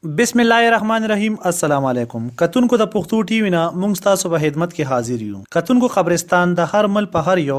بسم الله الرحمن الرحیم. السلام علیکم. کتونکو د پښتو ټي وی نه مونږ تاسو په خدمت کې حاضر یو. کتونکو قبرستان د هر مل په هر یو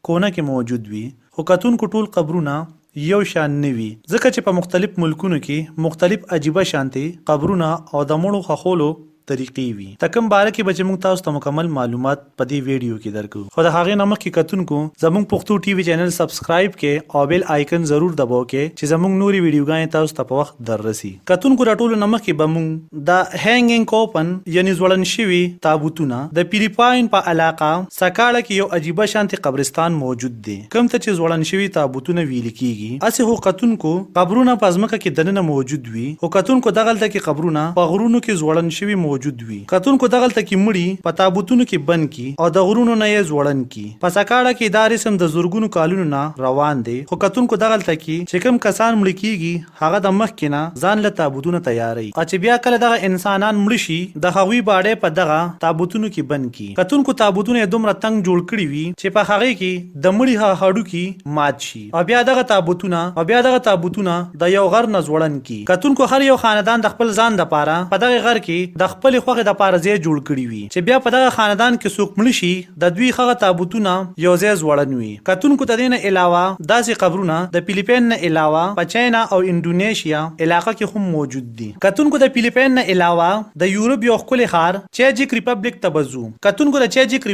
کونه کې موجود وي، خو کتونکو ټول قبرونه یو شان نه وي، ځکه چې په مختلف ملکونو کې مختلف عجیبه شانتي قبرونه او د مړو خخولو طریقې وي. تکم باره کې به موږ تاسو ته مکمل معلومات په دې ویډیو کې درکو. خو د هغې نه مخکې کتونکو زموږ پښتو ټي وی چینل سبسکرایب کې او بیل آیکن ضرور دباو کې چې زموږ نوري ویډیوګانې تاسو ته په وخت دررسي. کتونکو راټولو نه مخکې به موږ د هینګینګ کوپن یعنی ځوړند شوي تابوتونه د فلیپاین په علاقه سکاړه کې یو عجیبه شانتي قبرستان موجود دی، کوم ته چې ځوړند شوي تابوتونه ویل کیږي. اسې هو کتونکو قبرونه په ځمکه کې دننه موجود وي، او کتونکو دغلته کې قبرونه په غرونو کې ځوړند شوي موجود وي. کتونکو دغلته کې مړي په تابوتونو کې بند کی او د غرونو نه یې ځوړند کی. په سکاړه کې دا رسم د زورګونو کالونو نه روان دی، خو کتونکو دغلته کې چې کوم کسان مړي کیږي هغه د مخکې نه ځان له تابوتونو تیاری، او چې بیا کله دغه انسانان مړي شي د هغوی باډې په دغه تابوتونو کې بند کی. کتونکو تابوتونه یې دومره تنګ جوړ کړي وي چې په هغې کې د مړي هډوکي مات شي، او بیا دغه تابوتونه د یو غر نه ځوړند کی. کتونکو هر یو خاندان د خپل ځان دپاره په دغه غر کې د خپل خوښې د پاره ځای جوړ کړي وي، چې بیا په دغه خاندان کې څوک مړ شي د دوی هغه تابوتونه یو ځای ځوړند وي. کتونکو ته دې نه علاوه داسې قبرونه د فلیپین نه علاوه په چاینا او انډونیشیا علاقه کې هم موجود دي. کتونکو د فلیپین نه علاوه د یورپ یو ښکلی ښار چیجیک ریپبلیک ته به ځو. کتونکو د چیجیک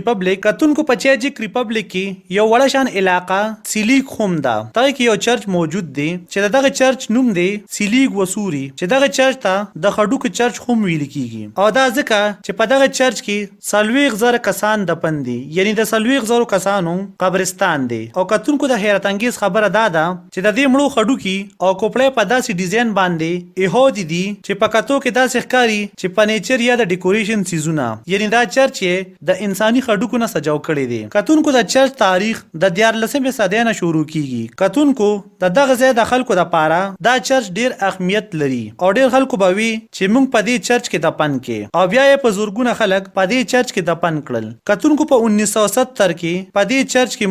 ریپبلیک کې یو وړه شان علاقه سیلیګ هم ده. دغه کې یو چرچ موجود دی چې د دغه چرچ نوم دی سیلیګ وسوري، چې دغه چرچ ته د خډوکو چرچ هم ویل کیږي. او دا ځکه چې په دغه چرچ کې 40,000 کسان دفن دي، یعنی د 40,000 کسانو قبرستان دی. او کتونکو د حیرت انګیز خبره دا ده چې د دې مړو خډوکي او کوپړې په داسې ډیزاین باندې ایهودي دي چې په کتو کې داسې ښکاري چې فرنیچر یا د ډیکوریشن سیزونه، یعنی دا چرچ یې د انساني خډوکو نه سجاو کړی دی. کتونکو د چرچ تاریخ د 14مې صدۍ نه شروع کیږي. کتونکو د دغه ځای د خلکو لپاره دا چرچ ډیر اهمیت لري، او ډیر خلکو به وي چې موږ په دې چرچ کې دفن کې، او بیا یې په زورګونه خلک په دې چرچ کې دفن کړل. کتونکو په 1970 کې په دې چرچ کې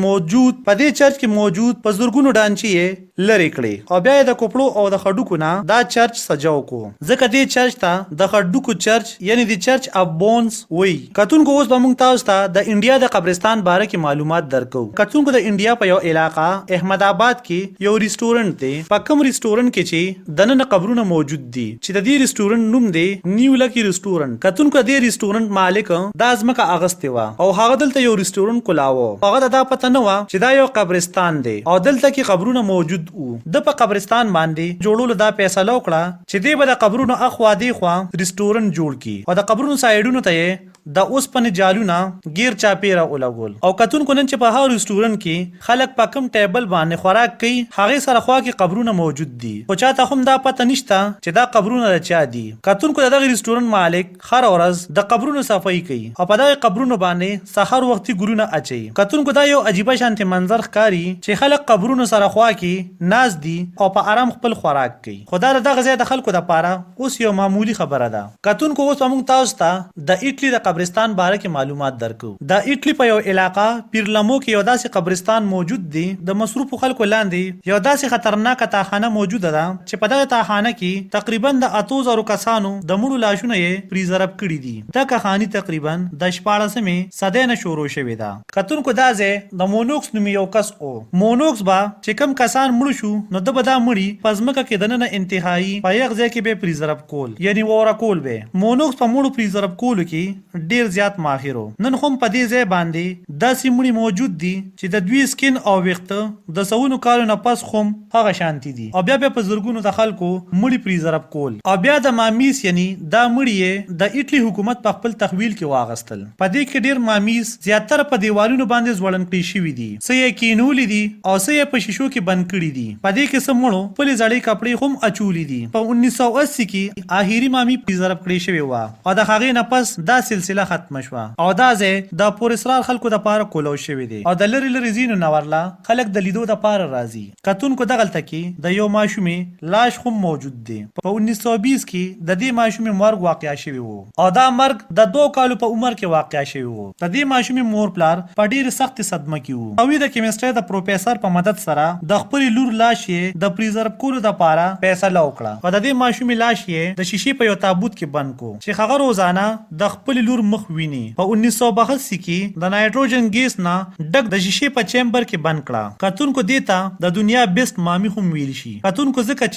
موجود په زورګونو ډانچې یې لرې کړې، او بیا یې د کوپړو او د خډوکو نه دا چرچ سجاو کو، ځکه دې چرچ ته د خډوکو چرچ یعنی د چرچ اف بونز وایي. کتونکو اوس به موږ تاسو ته د انډیا د قبرستان باره کې معلومات درکو. کتونکو د انډیا په یو علاقه احمد آباد کې یو ریسټورنټ دی. په کوم ریسټورنټ کې چې دننه قبرونه موجود دي، چې د دې ریسټورنټ نوم دی نیو لکی ریسټورنټ. کتونکو د ریسټورنټ مالک دا ځمکه اغستې وه، او هغه دلته یو ریسټورنټ کولاوه. هغه ته دا پته نه وه چې دا یو قبرستان دی، او دلته کې قبرونه موجود وو. د په قبرستان باندې جوړولو دا فیصله وکړه چې دی به د قبرونو اخوا دیخوا ریسټورنټ جوړ کړي، او د قبرونو سایډونو ته یې د اوسپنې جالونه غیر چاپیره ولګول. او کتونکو نن چې په هغه ریسټورنټ کې خلک په کوم ټیبل باندې خوراک کوي هغې سره خوا کې قبرونه موجود دي، خو چاته هم دا پته نشته چې دا قبرونه د چا دي. کتونکو د دغه ریسټورنټ مالک هر ورځ د قبرونو صفایي کوي، او په دغه قبرونو باندې سحر وختي ګلونه اچوي. کتونکو دا یو عجیبه شانتي منظر ښکاري چې خلک قبرونو سره خوا کې ناست دي او په آرام خپل خوراک کوي. خو دا دغه ځای د خلکو دپاره اوس یو معمولي خبره ده. کتونکو اوس به موږ تاسو ته د ایټلي د قبرستان باره کې معلومات درکو. د ایټلي په یو علاقه پیرلمو کې یو داسې قبرستان موجود دی. د مصروفو خلکو لاندې یو داسې خطرناکه تاخانه موجوده ده چې په دغه تاخانه کې تقریبا د 8,000 کسانو د مړو لاشونه یې پریزرب کړي دي. دا کهانی تقریبا د 14مې صدۍ نه شروع شوې ده. کتونکو دا ځای د مونوکس نومي یو کس و. مونوکس به چې کم کسان مړه شو نو د به دا مړي په ځمکه کې دننه انتهایی په یو ځای کې به پریزرب کول، یعنی ووره کول به. مونوکس په مړو پریزرب کولو کې ډیر زیات ماهر. نن هم په دې ځای باندې داسې مړي موجود دي چې د دوی سکین او ویښته د سوونو کالو نه پس هم هغه شانتي دي، او بیا په زرګونو د خلکو مړي پریزرب کول. او بیا د مامیس یعنی دا مړي یې د ایټلي حکومت په خپل تحویل کې واغستل. په دې کې ډیر مامیس زیاتره په دیوالونو باندې ځوړند کړي شوي دي، څه یې کینولي دي او څه یې په شیشو کې بند کړي دي. په دې کې څه مړو خپلې زړې کپړې هم اچولي دي. په 1980 کې آخري مامي پریزرب کړې شوې وه، او د هغې نه پس دا سلسله ختمه شوه، او دا ځای د پور اسرار خلکو د پاره کولو شوی دی، او د لری لری ځینو نه ورله خلک د لیدو د پاره راځي. کتونکو دغلته کې د یو ماشومې لاش هم موجود دی. په 1920 کې د دې ماشومې مرګ واقع شوی وو او دا مرګ د 2 کالو په عمر کې واقع شوی وو. د دې ماشومې مور پلار په ډېر سخت صدمه کې وو او د کیمستري د پروفیسور په مدد سره د خپل لور لاش یې د پریزرو کولو لپاره فیصله وکړه او د دې ماشومې لاش یې د شیشې په یو تابوت کې بند کو چې هغه روزانه د خپل لور مخ ویني. په 1982 کې د نایټروجن ګیس نه ډک د شیشې په چیمبر کې بند کړه. کتونکو دیتا د دنیا بیسټ مامي هم ویل شي. کتونکو ځکه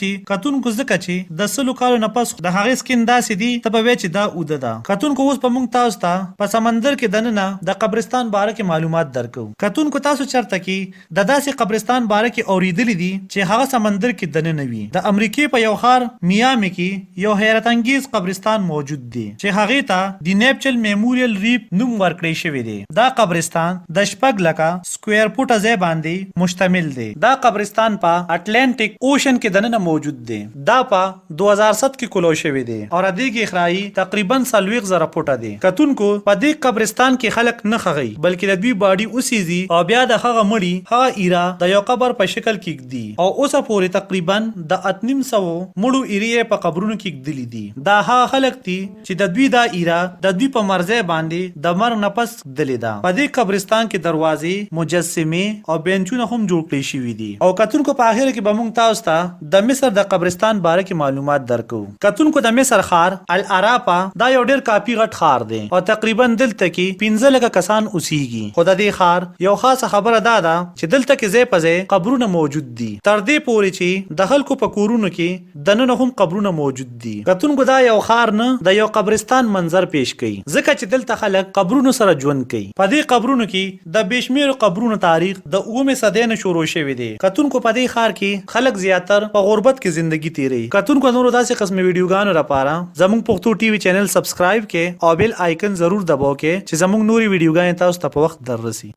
چې د 100 کالو نه پس د هغې سکین داسې دی ته به وایې چې دا اوده ده. کتونکو اوس په موږ تاسو ته په سمندر کې دننه د قبرستان باره کې معلومات درکو. کتونکو تاسو چرته کې د داسې قبرستان باره کې اوریدلی دي چې هغه سمندر کې دننه وي. د امریکای په یو ښار میامي کې یو حیرت انگیز قبرستان موجود دی چې هغې ته د نیپچل میموریل ریپ نوم ورکړی شوی دی. دا قبرستان د 6 لکه سکوير فوټه ځای باندې مشتمل دی. دا قبرستان په اټلانټیک اوشن کې دننه موجود دی. دا په 2007 کې کلو شوی دی او ردی کې اخرای تقریبا 40,000 فوټه دی. کتونکو په دې قبرستان کې خلک نه خغي بلکې د دوی باډي اوسېږي او بیا د هغه مړي هغه ایرا د یو قبر په شکل کې ږدي او اوسه پورې تقریبا د 800 مړو ایرې په قبرونو کې ږدلي دي. دا هغه خلک دي چې د دوی دا ایرا د دوی په مرزه باندې د مرګ نه پس ږدلي ده. په دې قبرستان کې دروازې، مجسمه او بینچونه هم جوړ کړي شوي دي. او کتونکو په اخر کې به موږ تاسو ته د مصر د قبرستان باره کې معلومات درکو. کتونکو د مصر ښار العراپا دا یو ډیر کافي غټ ښار دی او تقریبا دلته کې 15 لکه کسان اوسېږي. خو د دې ښار یو خاصه خبره دا ده چې دلته کې ځای په ځای قبرونه موجود دي تر دې پورې چې د خلکو په کورونو کې دننه هم قبرونه موجود دي. کتونکو دا یو ښار نه د یو قبرستان منظر پیش کوي ځکه چې دلته خلک قبرونو سره ژوند کوي. په دې قبرونو کې د بشمیر قبرونو تاریخ د 9 صدۍ نه شروع شوی دی. کتونکو په دې ښار کې خلک زیاتر په غربت کې ژوندۍ تیروي. کتونکو نورو داسې قسم ویډیوګانو لپاره زموږ پښتو ټي وي چینل سبسکرایب کړئ او بیل آیکن ضرور دباو کړئ چې زموږ نوري ویډیوګانې تاسو ته په وخت دررسي.